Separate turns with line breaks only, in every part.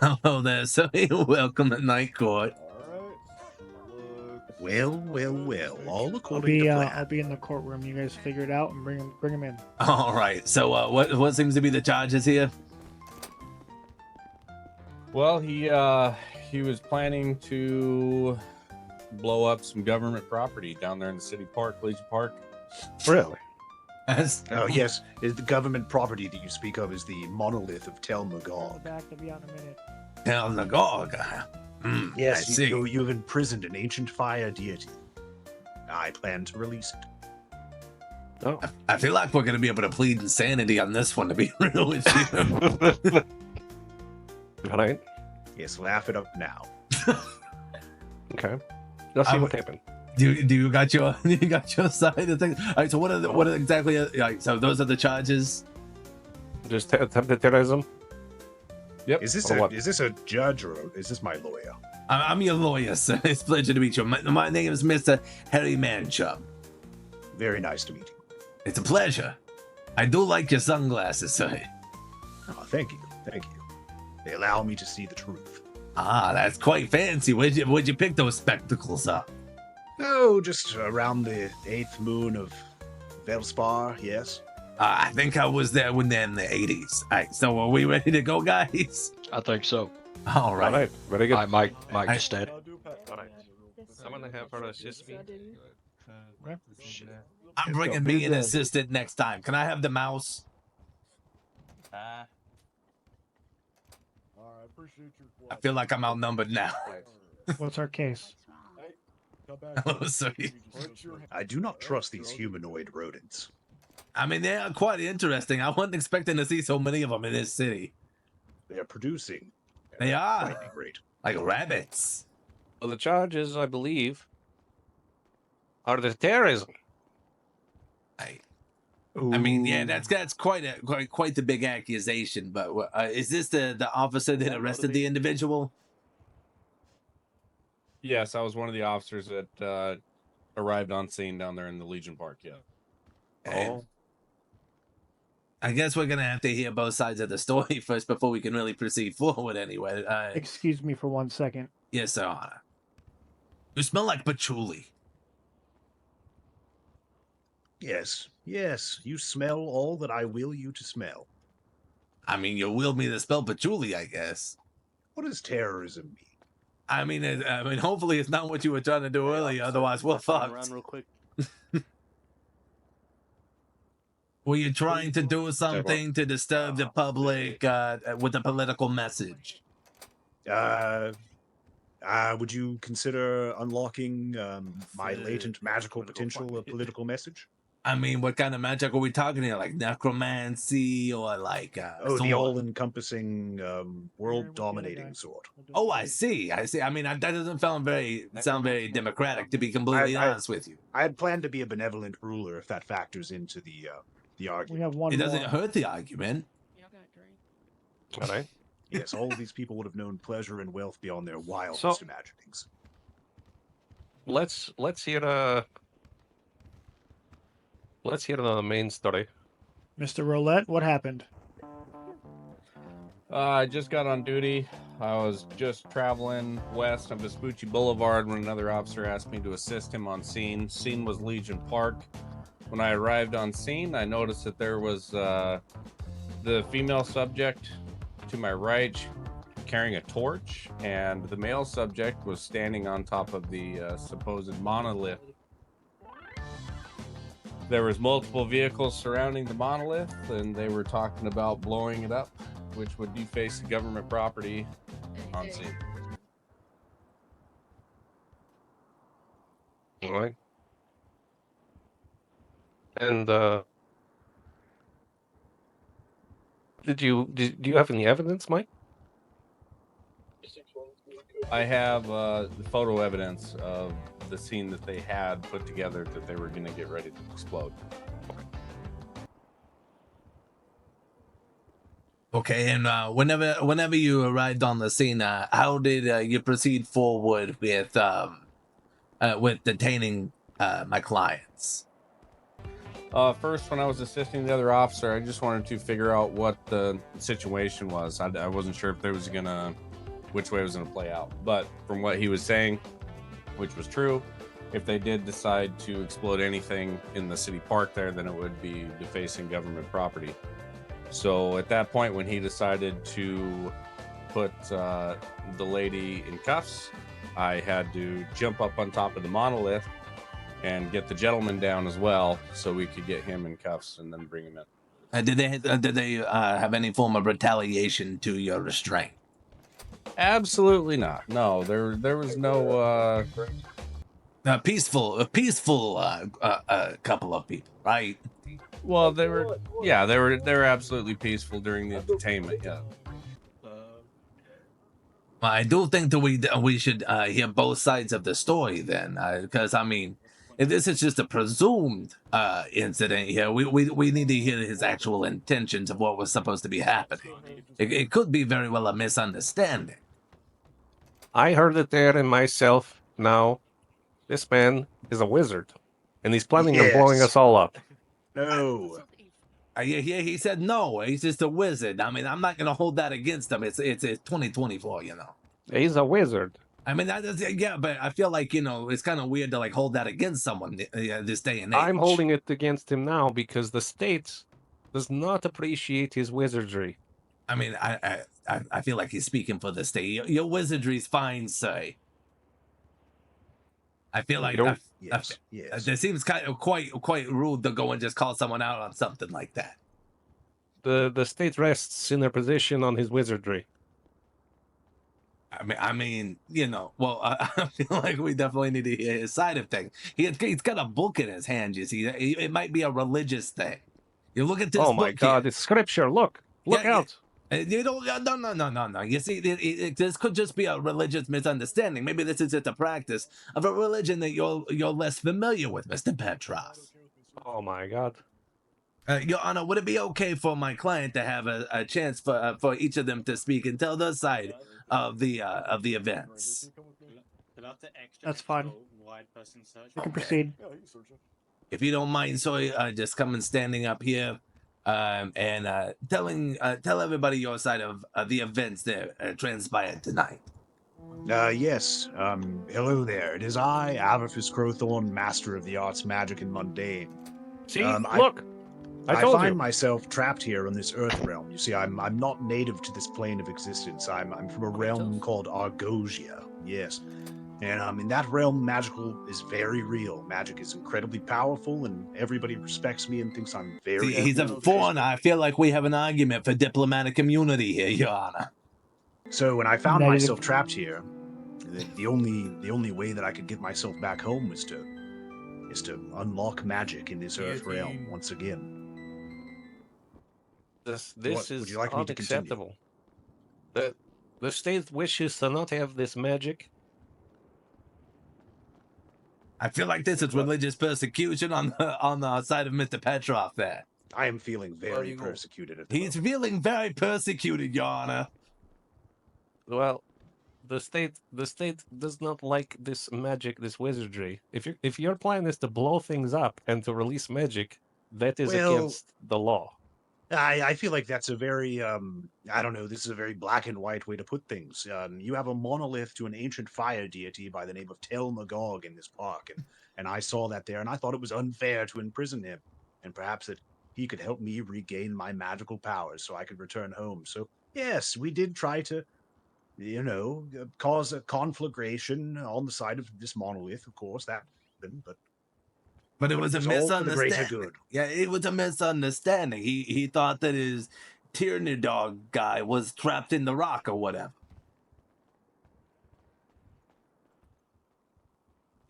Hello there, sir. Welcome to Night Court.
Well, all
I'll
according to plan.
I'll be in the courtroom. You guys figure it out and bring him in.
All right. So, what seems to be the charges here?
Well, he was planning to blow up some government property down there in the city park, Legion Park.
Really?
Oh, yes. Is the government property that you speak of is the monolith of Tel Magog.
Back to be out in a minute.
Hell, the Gog.
Yes,
I see.
you've imprisoned an ancient fire deity. I plan to release it.
Oh.
I feel like we're going to be able to plead insanity on this one, to be real with you.
All right.
Yes, laugh it up now.
Okay. Let's see what happened.
Do you got your side of things? All right. So what are exactly? Like, so those are the charges.
Just attempted terrorism.
Yep.
Is this a judge or is this my lawyer?
I'm your lawyer, sir. It's a pleasure to meet you. My name is Mr. Harry Manchub.
Very nice to meet you.
It's a pleasure. I do like your sunglasses, sir.
Oh, thank you. They allow me to see the truth.
Ah, that's quite fancy. Where'd you pick those spectacles up?
Oh, just around the 8th moon of Velspar, yes.
I think I was there when they're in the 80s. All right, so are we ready to go, guys?
I think so.
All right.
All right. Very good.
Hi, Mike just dead.
All right. Someone have her assist me.
I'm bringing me an assistant next time. Can I have the mouse? I feel like I'm outnumbered now.
What's our case?
Hello, sir.
I do not trust these humanoid rodents.
I mean, they are quite interesting. I wasn't expecting to see so many of them in this city.
They are producing.
They are.
Frightening rate.
Like rabbits.
Well, the charges, I believe, are the terrorism.
I mean, yeah, that's quite the big accusation. But is this the officer that arrested the individual?
Yes, I was one of the officers that arrived on scene down there in the Legion Park. Yeah.
And I guess we're gonna have to hear both sides of the story first before we can really proceed forward. Anyway,
Excuse me for 1 second.
yes, sir. You smell like patchouli.
Yes, you smell all that I will you to smell.
I mean, you willed me to spell patchouli, I guess.
What does terrorism mean?
I mean, hopefully it's not what you were trying to do earlier. Otherwise, we're fucked.
Around real quick.
Were you trying to do something to disturb the public with a political message?
Would you consider unlocking my latent magical potential of political message?
I mean, what kind of magic are we talking here? Like necromancy or like
the
sword?
all-encompassing, world-dominating sort.
Oh, I see. I mean, that doesn't sound very democratic, to be completely honest with you.
I had planned to be a benevolent ruler if that factors into the
We
argument.
have one
It doesn't
more.
hurt the argument.
All right.
Yes, all of these people would have known pleasure and wealth beyond their wildest imaginings.
Let's hear the main story.
Mr. Roulette, what happened?
I just got on duty. I was just traveling west on Vespucci Boulevard when another officer asked me to assist him on scene. Scene was Legion Park. When I arrived on scene, I noticed that there was the female subject to my right carrying a torch, and the male subject was standing on top of the supposed monolith. There was multiple vehicles surrounding the monolith, and they were talking about blowing it up, which would deface the government property on scene.
All right. And do you have any evidence, Mike?
I have the photo evidence of the scene that they had put together that they were going to get ready to explode.
Okay, and whenever you arrived on the scene, how did you proceed forward with detaining my clients?
First, when I was assisting the other officer, I just wanted to figure out what the situation was. I wasn't sure if there was gonna which way it was going to play out. But from what he was saying, which was true, if they did decide to explode anything in the city park there, then it would be defacing government property. So at that point, when he decided to put the lady in cuffs, I had to jump up on top of the monolith and get the gentleman down as well, so we could get him in cuffs and then bring him in.
Did they have any form of retaliation to your restraint?
Absolutely not. No, there was no.
A peaceful couple of people, right?
Well, they were absolutely peaceful during the entertainment. Yeah.
Well, I do think that we should hear both sides of the story then, because I mean, if this is just a presumed incident here, we need to hear his actual intentions of what was supposed to be happening. It could be very well a misunderstanding.
I heard it there and myself. Now, this man is a wizard, and he's planning on blowing
Yes.
us all up.
No.
He said no. He's just a wizard. I mean, I'm not gonna hold that against him. It's 2024, you know.
He's a wizard.
I mean, yeah, but I feel like, you know, it's kind of weird to like hold that against someone this day and age.
I'm holding it against him now because the state does not appreciate his wizardry.
I mean, I feel like he's speaking for the state. Your wizardry's fine, sir. I feel like
Yes. Yes.
it seems kind of quite rude to go and just call someone out on something like that.
The state rests in their position on his wizardry.
I mean, you know, well, I feel like we definitely need to hear his side of things. He's got a book in his hand. You see, it might be a religious thing. You look at this.
Oh my
book
God!
here.
It's scripture. Look out!
You don't. No. You see, this could just be a religious misunderstanding. Maybe this is just a practice of a religion that you're less familiar with, Mr. Petrov.
Oh my God!
Your Honor, would it be okay for my client to have a chance for each of them to speak and tell their side of the events?
That's fine. You can proceed.
If you don't mind, so just come and standing up here and tell everybody your side of the events that transpired tonight.
Yes. Hello there. It is I, Avifus Crowthorn, Master of the Arts, Magic, and Mundane.
See,
I
look! I told
find
you.
myself trapped here on this Earth realm. You see, I'm not native to this plane of existence. I'm from a realm called Argosia. Yes. And in that realm, magical is very real. Magic is incredibly powerful, and everybody respects me and thinks I'm very.
See, he's a foreigner. I feel like we have an argument for diplomatic immunity here, Your Honor.
So when I found
Negative.
myself trapped here, the only way that I could get myself back home was to unlock magic in this Earth realm once again.
This
Would
is
you like me to continue?
unacceptable. The state wishes to not have this magic.
I feel like this is religious persecution on the side of Mr. Petrov there.
I am feeling very persecuted at the
He's
moment.
feeling very persecuted, Your Honor.
Well, the state does not like this magic, this wizardry. If your plan is to blow things up and to release magic, that is
Well,
against the law.
I feel like that's a very I don't know. This is a very black and white way to put things. You have a monolith to an ancient fire deity by the name of Tel Magog in this park, and I saw that there, and I thought it was unfair to imprison him, and perhaps that he could help me regain my magical powers so I could return home. So yes, we did try to, cause a conflagration on the side of this monolith. Of course, that happened,
But it was a
all for the greater
misunderstanding.
good.
Yeah, it was a misunderstanding. He thought that his tyranny dog guy was trapped in the rock or whatever.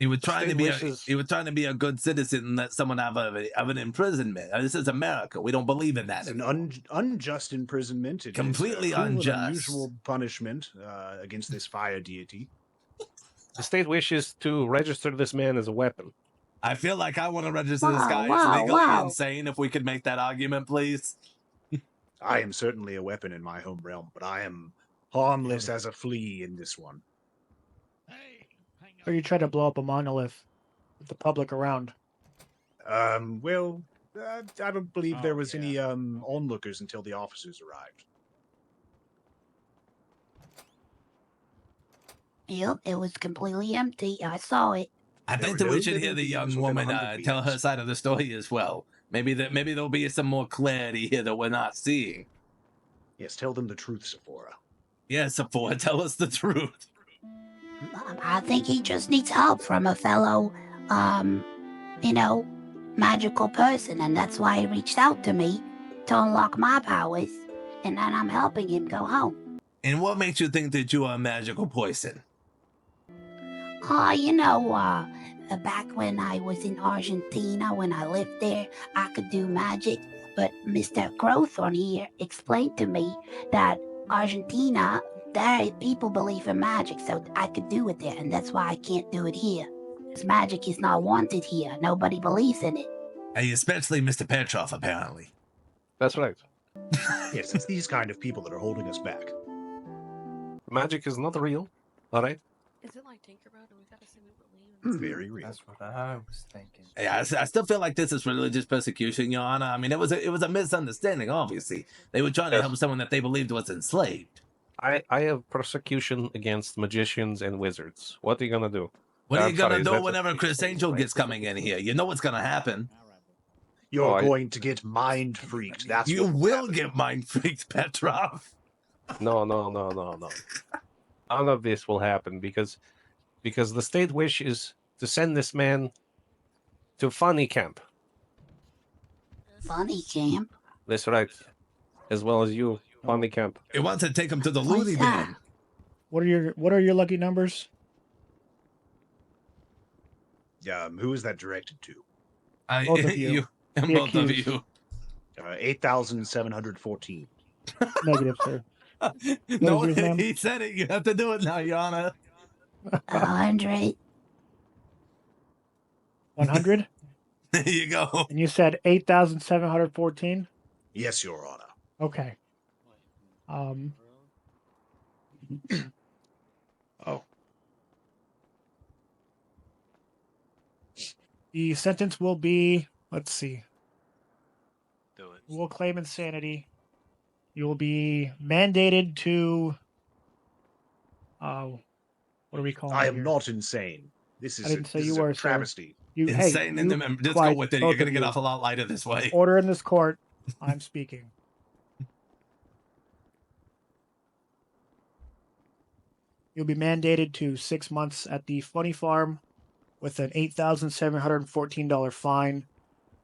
He was trying to be a good citizen and let someone have an imprisonment. This is America. We don't believe in that.
It's an unjust imprisonment. It is
Completely
cruel and
unjust.
unusual punishment against this fire deity.
The state wishes to register this man as a weapon.
I feel like I want to register this guy as legally insane. If we could make that argument, please.
I am certainly a weapon in my home realm, but I am harmless as a flea in this one.
Or you try to blow up a monolith with the public around.
I don't believe there was any onlookers until the officers arrived.
Yep, it was completely empty. I saw it.
I
There
think
were
that
no
we should
living
hear the young
beings within
woman
100
tell her
meters.
side of the story as well. Maybe there'll be some more clarity here that we're not seeing.
Yes, tell them the truth, Sephora.
Yes, Sephora, tell us the truth.
I think he just needs help from a fellow, you know, magical person, and that's why he reached out to me to unlock my powers, and then I'm helping him go home.
And what makes you think that you are a magical poison?
Back when I was in Argentina, when I lived there, I could do magic, but Mr. Growthorn here explained to me that Argentina, there people believe in magic, so I could do it there, and that's why I can't do it here. Because magic is not wanted here. Nobody believes in it.
Especially Mr. Petrov, apparently.
That's right.
Yes, it's these kind of people that are holding us back.
Magic is not real. All right.
Is it like Tinkerbell? Do we gotta say we believe?
It's very real.
That's what I was thinking.
Yeah, I still feel like this is religious persecution, Your Honor. I mean, it was a misunderstanding. Obviously, they were trying to
Yes.
help someone that they believed was enslaved.
I have persecution against magicians and wizards. What are you gonna do?
What are
I'm
you
sorry,
gonna
is
do
that
whenever Chris Angel gets coming in here? You know what's gonna happen.
You're
I-
going to get mind freaked. That's
You
what
will
happen.
get mind freaked, Petrov.
No. None of this will happen because the state wishes to send this man to funny camp.
Funny camp.
That's right. As well as you, funny camp.
It wants to take him to the
What's
loony
that?
bin.
What are your lucky numbers?
Who is that directed to?
Both of you.
And
The
both of
accused.
you.
8,714.
Negative, sir.
No,
What is yours, ma'am?
he said it. You have to do it now, Your Honor.
100.
100.
There you go.
And you said 8,714.
Yes, Your Honor.
Okay.
Oh.
The sentence will be, let's see,
Do it.
we'll claim insanity. You will be mandated to, what do we call it?
I am
here?
not insane. This
I
is
didn't say
this
you
is
were,
a
sir.
travesty.
You,
Insane
hey,
in
you,
the just
quiet,
go with it.
both
You're gonna
of
get
you.
off a lot lighter this way.
Order in this court. I'm speaking. You'll be mandated to 6 months at the funny farm with an $8,714 fine.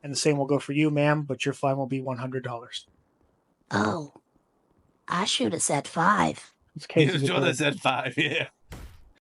And the same will go for you, ma'am, but your fine will be $100.
Oh, I should have said 5.
This
You
case is
should have
adjourned.
said 5, yeah.